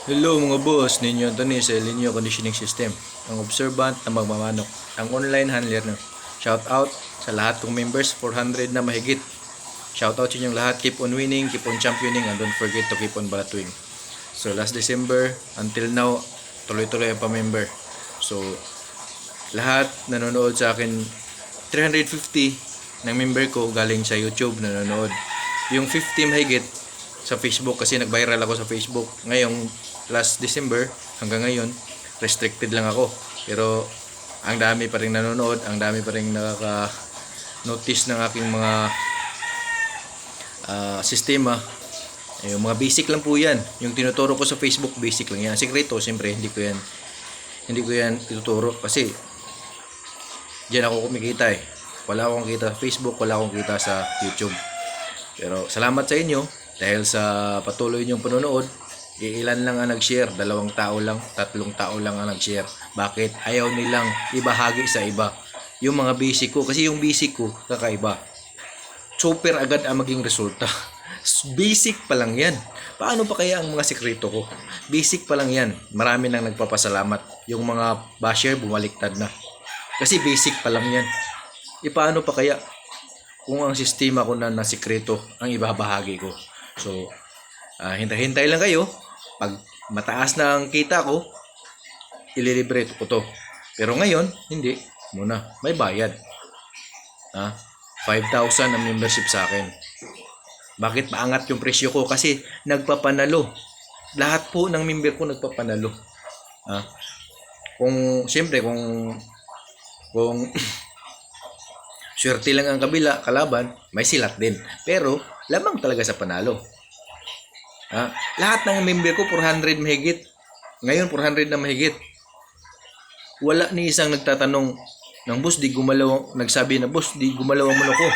Hello mga boss, Ninyo Anthony sa Linyo Conditioning System, ang observant na magmamanok, ang online handler no. Shout out sa lahat kong members, 400 na mahigit. Shout out sa inyong lahat, keep on winning, keep on championing, and don't forget to keep on balatwing. So last December until now, tuloy-tuloy ang pa-member. So lahat nanonood sa akin, 350 ng member ko galing sa YouTube nanonood. Yung 50 mahigit sa Facebook kasi nag-viral ako sa Facebook. Ngayong last December hanggang ngayon, restricted lang ako. Pero ang dami pa rin nanonood, ang dami pa rin nakaka-notice ng aking mga sistema. Yung mga basic lang po yan. Yung tinuturo ko sa Facebook, basic lang yan. Sikreto, siyempre, hindi ko yan ituturo kasi diyan ako kumikita eh. Wala akong kita sa Facebook, wala akong kita sa YouTube. Pero salamat sa inyo dahil sa patuloy niyong panonood. Ilan lang ang nag-share, 2 tao lang, 3 tao lang ang nag-share. Bakit? Ayaw nilang ibahagi sa iba yung mga basic ko, kasi yung basic ko kakaiba. Super agad ang maging resulta. Basic pa lang yan. Paano pa kaya ang mga sikreto ko? Basic pa lang yan. Marami nang nagpapasalamat. Yung mga basher bumaliktad na. Kasi basic pa lang yan. Paano pa kaya kung ang sistema ko na sikreto ang ibabahagi ko? So, hintay-hintay lang kayo. Pag mataas na ang kita ko, ililibre ko to. Pero ngayon, hindi. Muna, may bayad. 5,000 ang membership sa akin. Bakit paangat yung presyo ko? Kasi nagpapanalo. Lahat po ng member ko nagpapanalo. Siyempre, kung swerte lang ang kalaban, may silat din. Pero, lamang talaga sa panalo. Lahat ng member ko, 400 mahigit. Ngayon, 400 na mahigit. Wala ni isang nagtatanong ng boss, di gumalaw, nagsabi na boss, di gumalaw ang manok ko.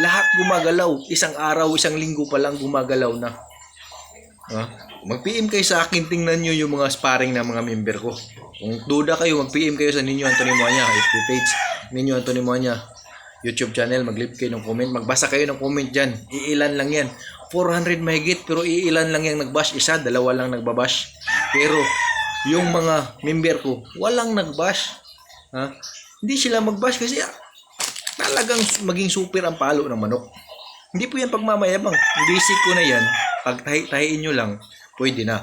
Lahat gumagalaw. Isang araw, isang linggo pa lang gumagalaw na. Mag-PM kayo sa akin, tingnan nyo yung mga sparring ng mga member ko. Kung duda kayo, mag-PM kayo sa Ninyo Anthony Moanya, FB page, Ninyo Anthony Moanya, YouTube channel, mag-leave kayo ng comment, magbasa kayo ng comment dyan. Iilan lang yan. 400 mahigit, pero iilan lang yung nagbash. Isa, 2 lang nagbabash. Pero, yung mga member ko, walang nagbash. Hindi sila magbash kasi talagang maging super ang palo ng manok. Hindi po yan pagmamayabang. Basic ko na yan. Pag tahiin nyo lang, pwede na.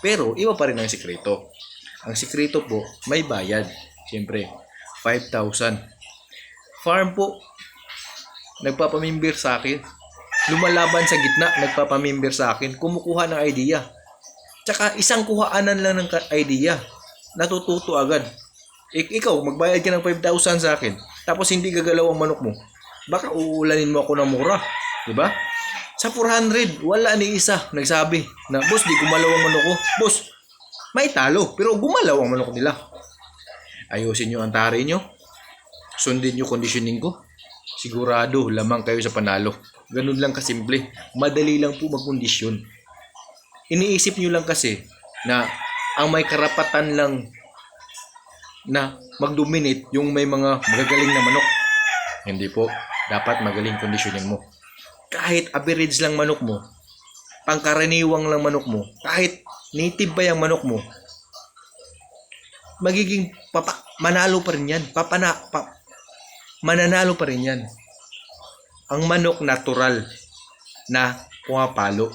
Pero, iba pa rin ang sikreto. Ang sikreto po, may bayad. Siyempre, 5,000. Farm po, nagpapamember sa akin. Lumalaban sa gitna, nagpapamember sa akin. Kumukuha ng idea. Tsaka isang kuhaanan lang ng idea. Natututo agad. Ikaw, magbayad ka ng 5,000 sa akin. Tapos hindi gagalaw ang manok mo. Baka uulanin mo ako ng mura. Diba? Sa 400, wala ni isa nagsabi na, boss, di gumalaw ang manok ko. Boss, may talo, pero gumalaw ang manok nila. Ayusin nyo ang tari nyo. Sundin nyo conditioning ko. Sigurado, lamang kayo sa panalo. Ganun lang kasimple. Madali lang po magkondisyon. Iniisip nyo lang kasi na ang may karapatan lang na mag-dominate yung may mga magagaling na manok. Hindi po. Dapat magaling conditioning mo. Kahit average lang manok mo, pangkaraniwang lang manok mo, kahit native ba yung manok mo, magiging manalo pa rin yan. Mananalo pa rin yan. Ang manok natural na pumapalo.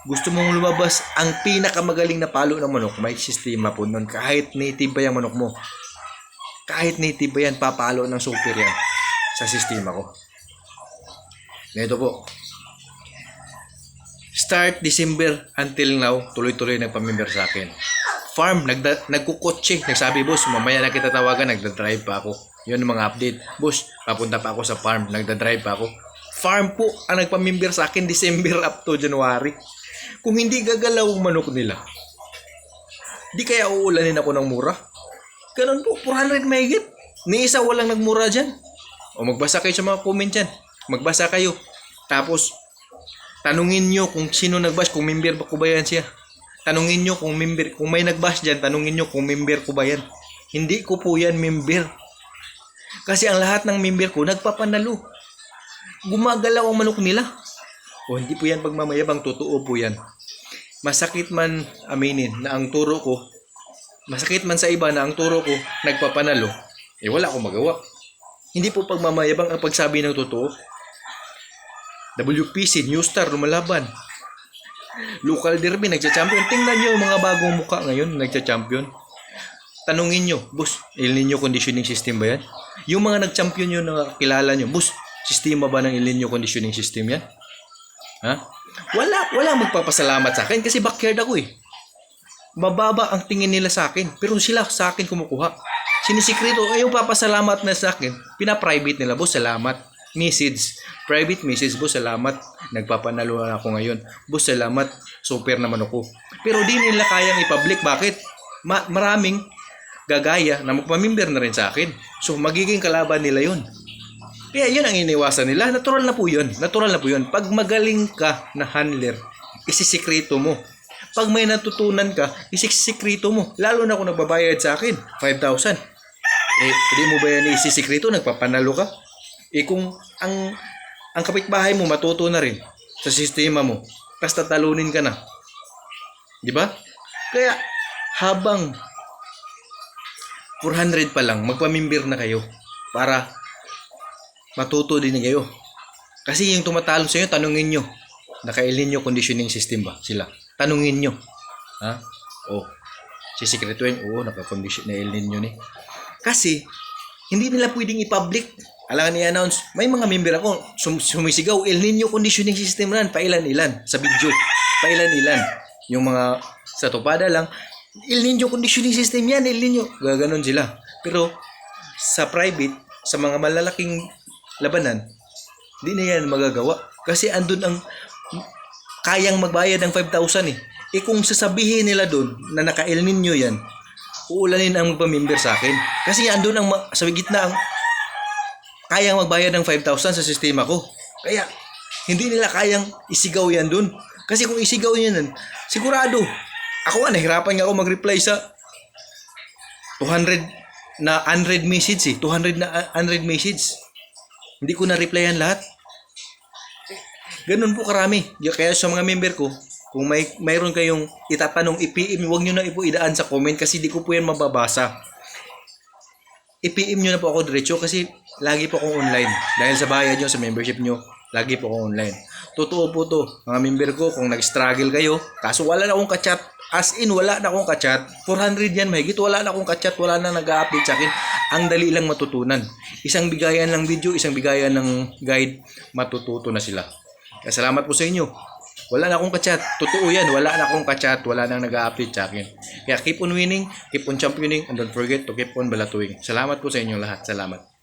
Gusto mong lumabas ang pinakamagaling na palo ng manok, may sistema po nun. Kahit native ba yung manok mo, kahit native ba yan, papalo ng super yan sa sistema ko. Ganito po. Start December until now, tuloy-tuloy nagpamember sa akin. Farm, nagkukotse. Nagsabi, boss, mamaya na kita tawagan, nagdadrive pa ako. Yun ang mga update. Boss, papunta pa ako sa farm, nagdadrive pa ako. Farm po ang nagpamember sa akin December up to January. Kung hindi gagalaw ang manok nila, di kaya uulanin ako ng mura. Ganun po, 400 mahigit. Ni isa walang nagmura dyan. O magbasa kayo sa mga comment dyan. Magbasa kayo. Tapos, tanungin nyo kung sino nagbash, kung member ba ko ba yan siya. Tanungin nyo kung may nagbash dyan, tanungin nyo kung member ko ba yan. Hindi ko po yan member. Kasi ang lahat ng member ko nagpapanalo. Gumagalaw ang manok nila. O hindi po yan pagmamayabang, totoo po yan. masakit man aminin na ang turo ko, masakit man sa iba na ang turo ko nagpapanalo, wala akong magawa. Hindi po pagmamayabang ang pagsabi ng totoo. WPC, New Star, lumalaban. Local derby, nagcha-champion. Tingnan nyo yung mga bagong muka ngayon, nagcha-champion. Tanungin nyo, boss, El Nino conditioning system ba yan? Yung mga nag-champion nyo na kilala nyo, boss, sistema ba ng El Nino conditioning system yan? Ha? Wala magpapasalamat sa akin kasi backyard ako eh. Mababa ang tingin nila sa akin, pero sila sa akin kumukuha. Sinisikreto, yung papasalamat na sa akin, pina-private nila, boss, salamat. Message, private message, boss, salamat. Nagpapanalo na ako ngayon. Boss, salamat. Super naman ako. Pero di nila kayang i-public. Bakit? Maraming gagaya na magpamimber na rin sa akin. So, magiging kalaban nila yun. Kaya yun ang iniwasan nila. Natural na po yun. Natural na po yun. Pag magaling ka na handler, isisikreto mo. Pag may natutunan ka, isisikreto mo. Lalo na kung nagbabayad sa akin, 5,000. Hindi mo ba yan isisikreto? Nagpapanalo ka? Kung ang kapitbahay mo matuto na rin sa sistema mo, tapos tatalunin ka na. Di ba? Kaya habang 400 pa lang, magpamimbir na kayo para matuto din kayo. Kasi yung tumatalo sa inyo, tanungin nyo, naka-El Nino conditioning system ba sila? Tanungin nyo. Ha? Sisikretuin, naka-condition na El Nino ni. Kasi, hindi nila pwedeng i-public. Alangan i-announce, may mga member ako, sumisigaw, El Nino conditioning system na, pailan-ilan, sa video, pailan-ilan. Yung mga sa tupada lang, El Nino conditioning system yan, El Nino. Gaganon sila. Pero, sa private, sa mga malalaking labanan, hindi na yan magagawa. Kasi andun ang kayang magbayad ng 5,000 eh. Kung sasabihin nila doon na naka-El Nino yan, uulanin ang magpamember sa akin. Kasi andun ang sa gitna ang kayang magbayad ng 5,000 sa sistema ko. Kaya, hindi nila kayang isigaw yan dun. Kasi kung isigaw yan, sigurado, ako nahirapan nga ako mag-reply sa 200 na 100 message 200 na 100 message. Hindi ko na-replyan lahat. Ganun po karami. Kaya sa mga member ko, kung mayroon kayong itatanong, i-PM, huwag nyo na idaan sa comment kasi di ko po yan mababasa. I-PM nyo na po ako diretso kasi lagi po akong online. Dahil sa bayad nyo, sa membership nyo, lagi po akong online. Totoo po to, mga member ko, kung nag-struggle kayo, kaso wala na akong ka-chat, as in, wala na akong ka-chat, 400 yan mahigit, wala na akong ka-chat, wala na nag-update sa akin, ang dali lang matutunan. Isang bigayan ng video, isang bigayan ng guide, matututo na sila. Kaya salamat po sa inyo. Wala na akong ka-chat. Totoo yan. Wala na akong ka-chat. Wala nang nag-update sa akin. Kaya keep on winning, keep on championing, and don't forget to keep on balatuing. Salamat po sa inyo lahat. Salamat.